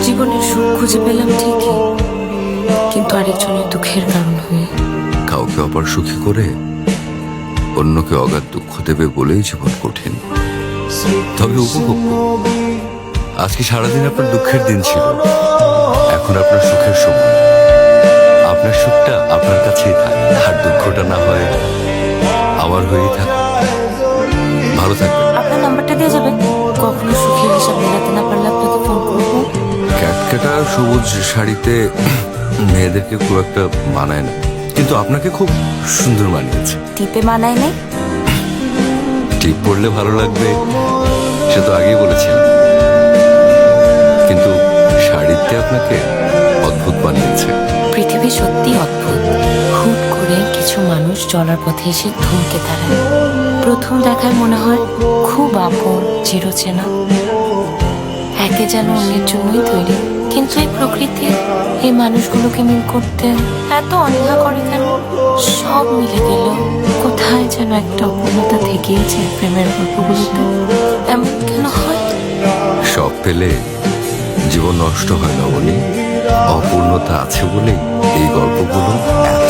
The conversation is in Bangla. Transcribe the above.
জীবনের সুখ খুঁজে পেলাম ঠিকই, কিন্তু আরেকজনের দুঃখের কারণ হয়ে। কাউকে অপার সুখী করে অন্যকে অগাধ দুঃখ দেবে বলেই জীবন কঠিন। তবে উপভোগ করুন। আজকে সারাদিন আপনার দুঃখের দিন ছিল, এখন আপনার সুখের সময়। আপনার সুখটা আপনার কাছেই থাক, আর দুঃখটা না হয় আমার হয়েই থাক। ভালো থাকবেন। আপনার নাম্বারটা দিয়ে যাবেন, কখনো সুখের হিসাব মেলাতে না পারলে আপনাকে ফোন করবো। ক্যাটকেটা সবুজ শাড়িতে মেয়েদেরকে খুব একটা মানায় না, কিন্তু আপনাকে খুব সুন্দর মানিয়েছে। টিপে মানায় নাই? টিপ পরলে ভালো লাগবে সে তো আগেই বলেছিলাম, কিন্তু শাড়িতে আপনাকে অদ্ভুত মানিয়েছে। পৃথিবী সত্যি অদ্ভুত। হুট করে কিছু মানুষ চলার পথে এসে থমকে দাঁড়ায়। প্রথম দেখায় মনে হয় খুব আপন, চিরচেনা, একে যেন অন্যের জন্যই তৈরি। কিন্তু এই প্রকৃতি এই মানুষগুলোকে মিল করতে এত অনীহা করে কেন? সব মিলে গেল কোথায় যেন একটা অপূর্ণতা থেকেই যায় প্রেমের গল্পগুলোতে। এমন কেন হয়? সব পেলে জীবন নষ্ট হয় না বলি, অপূর্ণতা আছে বলেই এই গল্পগুলো এত